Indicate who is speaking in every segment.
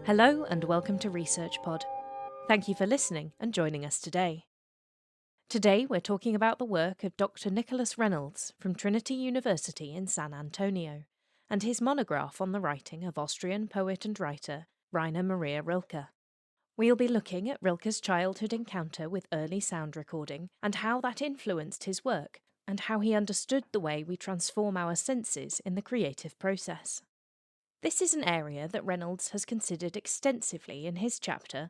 Speaker 1: Hello and welcome to ResearchPod. Thank you for listening and joining us today. Today we're talking about the work of Dr. Nicholas Reynolds from Trinity University in San Antonio and his monograph on the writing of Austrian poet and writer Rainer Maria Rilke. We'll be looking at Rilke's childhood encounter with early sound recording and how that influenced his work, and how he understood the way we transform our senses in the creative process. This is an area that Reynolds has considered extensively in his chapter,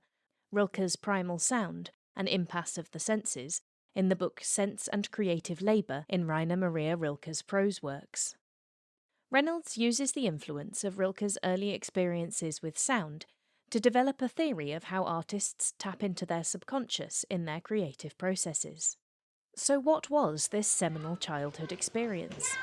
Speaker 1: Rilke's Primal Sound, an Impasse of the Senses, in the book Sense and Creative Labour in Rainer Maria Rilke's prose works. Reynolds uses the influence of Rilke's early experiences with sound to develop a theory of how artists tap into their subconscious in their creative processes. So what was this seminal childhood experience?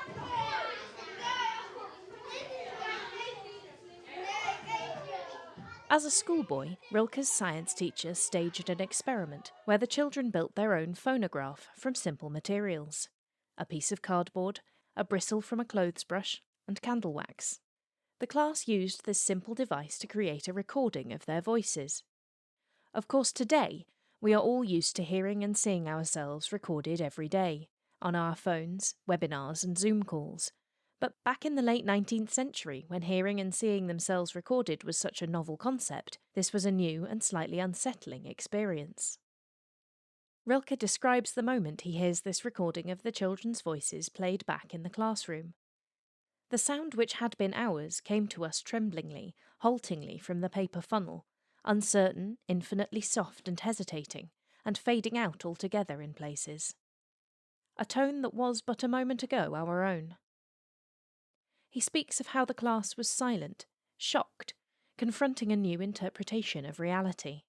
Speaker 1: As a schoolboy, Rilke's science teacher staged an experiment where the children built their own phonograph from simple materials: a piece of cardboard, a bristle from a clothes brush, and candle wax. The class used this simple device to create a recording of their voices. Of course, today, we are all used to hearing and seeing ourselves recorded every day, on our phones, webinars, and Zoom calls. But back in the late 19th century, when hearing and seeing themselves recorded was such a novel concept, this was a new and slightly unsettling experience. Rilke describes the moment he hears this recording of the children's voices played back in the classroom. The sound which had been ours came to us tremblingly, haltingly from the paper funnel, uncertain, infinitely soft and hesitating, and fading out altogether in places. A tone that was but a moment ago our own. He speaks of how the class was silent, shocked, confronting a new interpretation of reality.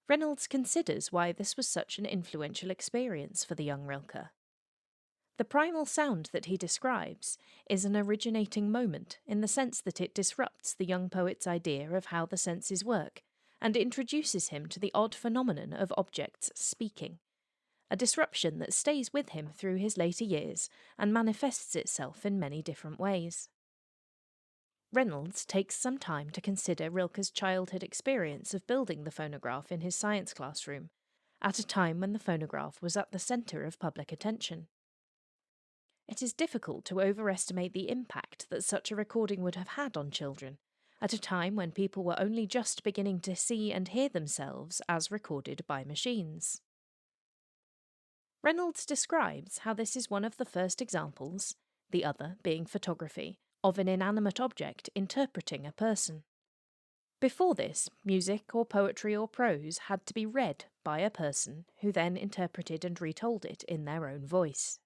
Speaker 1: Reynolds considers why this was such an influential experience for the young Rilke. The primal sound that he describes is an originating moment in the sense that it disrupts the young poet's idea of how the senses work and introduces him to the odd phenomenon of objects speaking, a disruption that stays with him through his later years and manifests itself in many different ways. Reynolds takes some time to consider Rilke's childhood experience of building the phonograph in his science classroom, at a time when the phonograph was at the centre of public attention. It is difficult to overestimate the impact that such a recording would have had on children, at a time when people were only just beginning to see and hear themselves as recorded by machines. Reynolds describes how this is one of the first examples, the other being photography, of an inanimate object interpreting a person. Before this, music or poetry or prose had to be read by a person who then interpreted and retold it in their own voice.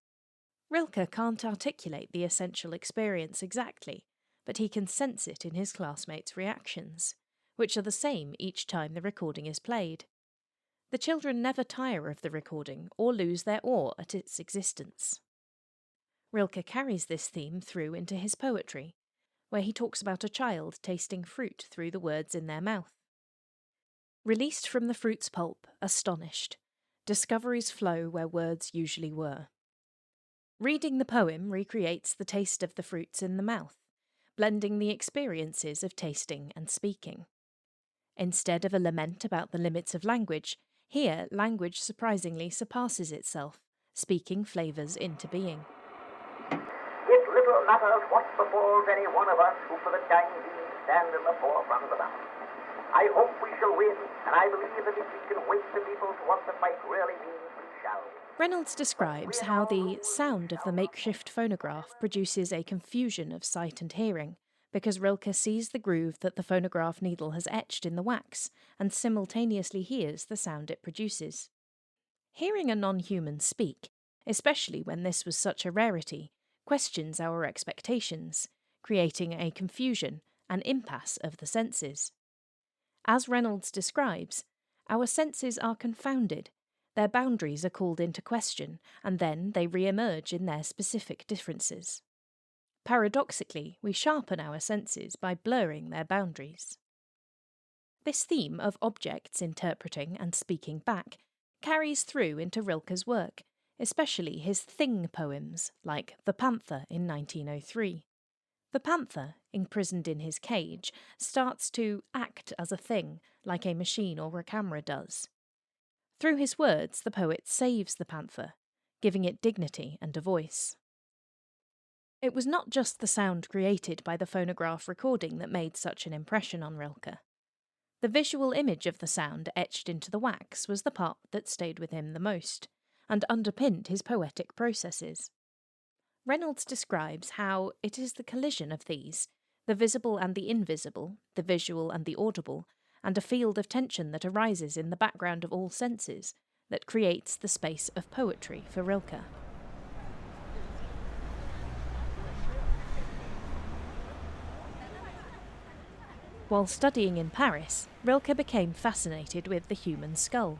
Speaker 1: Rilke can't articulate the essential experience exactly, but he can sense it in his classmates' reactions, which are the same each time the recording is played. The children never tire of the recording or lose their awe at its existence. Rilke carries this theme through into his poetry, where he talks about a child tasting fruit through the words in their mouth. Released from the fruit's pulp, astonished, discoveries flow where words usually were. Reading the poem recreates the taste of the fruits in the mouth, blending the experiences of tasting and speaking. Instead of a lament about the limits of language, here language surprisingly surpasses itself, speaking flavours into being.
Speaker 2: It little matters what befalls any one of us who for the time being stand in the forefront of the battle. I hope we shall win, and I believe that if we can wake the people to what the fight really means, we shall.
Speaker 1: Reynolds describes how the sound of the makeshift phonograph produces a confusion of sight and hearing, because Rilke sees the groove that the phonograph needle has etched in the wax, and simultaneously hears the sound it produces. Hearing a non-human speak, especially when this was such a rarity, questions our expectations, creating a confusion, an impasse of the senses. As Reynolds describes, our senses are confounded, their boundaries are called into question, and then they re-emerge in their specific differences. Paradoxically, we sharpen our senses by blurring their boundaries. This theme of objects interpreting and speaking back carries through into Rilke's work, especially his thing poems like The Panther in 1903. The panther, imprisoned in his cage, starts to act as a thing, like a machine or a camera does. Through his words, the poet saves the panther, giving it dignity and a voice. It was not just the sound created by the phonograph recording that made such an impression on Rilke. The visual image of the sound etched into the wax was the part that stayed with him the most, and underpinned his poetic processes. Reynolds describes how it is the collision of these, the visible and the invisible, the visual and the audible, and a field of tension that arises in the background of all senses, that creates the space of poetry for Rilke. While studying in Paris, Rilke became fascinated with the human skull.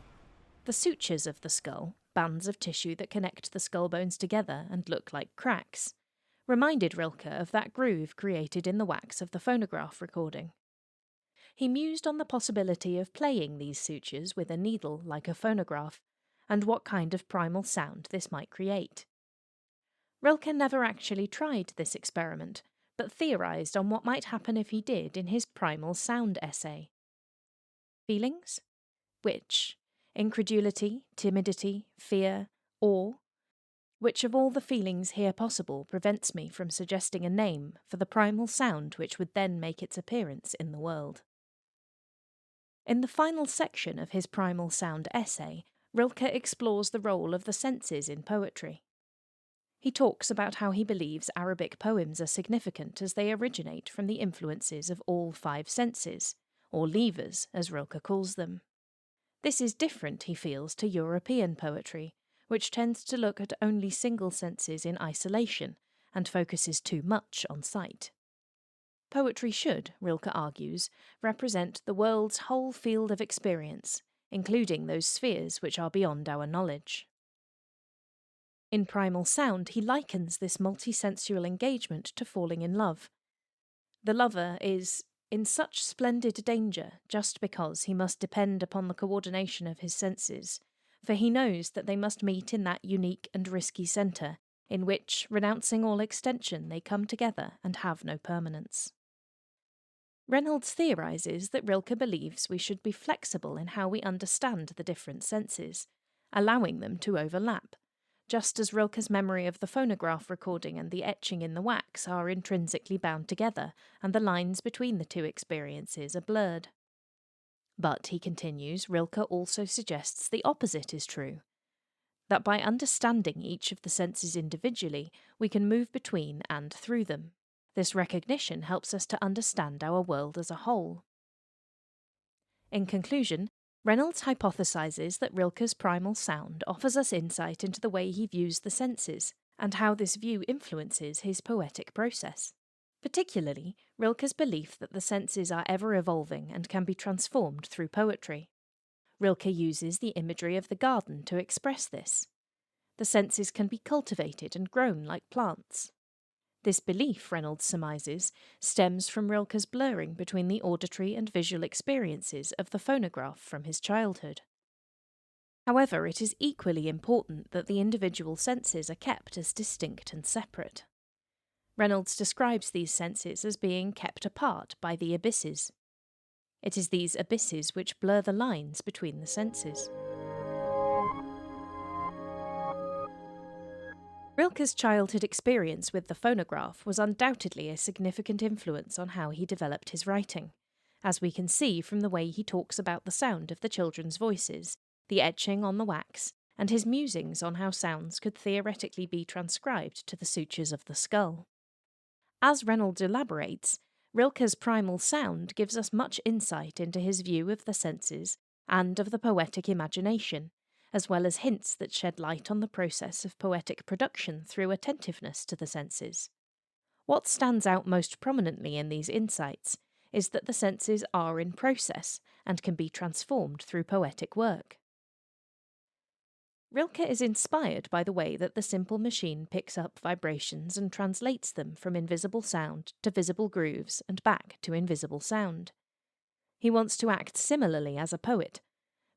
Speaker 1: The sutures of the skull, bands of tissue that connect the skull bones together and look like cracks, reminded Rilke of that groove created in the wax of the phonograph recording. He mused on the possibility of playing these sutures with a needle like a phonograph, and what kind of primal sound this might create. Rilke never actually tried this experiment, but theorized on what might happen if he did in his Primal Sound essay. Feelings? Which? Incredulity, timidity, fear, awe? Which of all the feelings here possible prevents me from suggesting a name for the primal sound which would then make its appearance in the world? In the final section of his Primal Sound essay, Rilke explores the role of the senses in poetry. He talks about how he believes Arabic poems are significant as they originate from the influences of all five senses, or levers, as Rilke calls them. This is different, he feels, to European poetry, which tends to look at only single senses in isolation and focuses too much on sight. Poetry should, Rilke argues, represent the world's whole field of experience, including those spheres which are beyond our knowledge. In Primal Sound, he likens this multisensual engagement to falling in love. The lover is in such splendid danger just because he must depend upon the coordination of his senses, for he knows that they must meet in that unique and risky centre, in which, renouncing all extension, they come together and have no permanence. Reynolds theorises that Rilke believes we should be flexible in how we understand the different senses, allowing them to overlap, just as Rilke's memory of the phonograph recording and the etching in the wax are intrinsically bound together, and the lines between the two experiences are blurred. But, he continues, Rilke also suggests the opposite is true, that by understanding each of the senses individually, we can move between and through them. This recognition helps us to understand our world as a whole. In conclusion, Reynolds hypothesizes that Rilke's primal sound offers us insight into the way he views the senses, and how this view influences his poetic process. Particularly, Rilke's belief that the senses are ever evolving and can be transformed through poetry. Rilke uses the imagery of the garden to express this. The senses can be cultivated and grown like plants. This belief, Reynolds surmises, stems from Rilke's blurring between the auditory and visual experiences of the phonograph from his childhood. However, it is equally important that the individual senses are kept as distinct and separate. Reynolds describes these senses as being kept apart by the abysses. It is these abysses which blur the lines between the senses. Rilke's childhood experience with the phonograph was undoubtedly a significant influence on how he developed his writing, as we can see from the way he talks about the sound of the children's voices, the etching on the wax, and his musings on how sounds could theoretically be transcribed to the sutures of the skull. As Reynolds elaborates, Rilke's primal sound gives us much insight into his view of the senses and of the poetic imagination, as well as hints that shed light on the process of poetic production through attentiveness to the senses. What stands out most prominently in these insights is that the senses are in process and can be transformed through poetic work. Rilke is inspired by the way that the simple machine picks up vibrations and translates them from invisible sound to visible grooves and back to invisible sound. He wants to act similarly as a poet,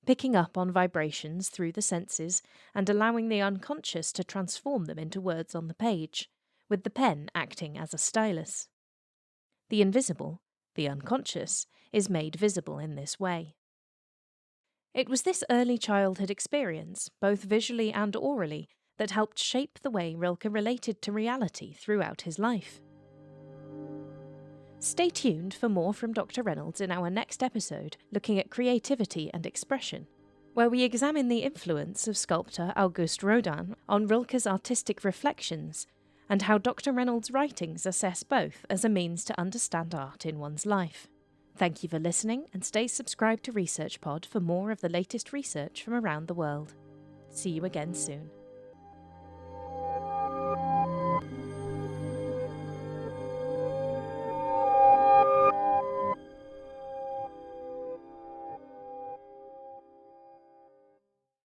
Speaker 1: picking up on vibrations through the senses and allowing the unconscious to transform them into words on the page, with the pen acting as a stylus. The invisible, the unconscious, is made visible in this way. It was this early childhood experience, both visually and orally, that helped shape the way Rilke related to reality throughout his life. Stay tuned for more from Dr. Reynolds in our next episode, looking at creativity and expression, where we examine the influence of sculptor Auguste Rodin on Rilke's artistic reflections, and how Dr. Reynolds' writings assess both as a means to understand art in one's life. Thank you for listening, and stay subscribed to ResearchPod for more of the latest research from around the world. See you again soon.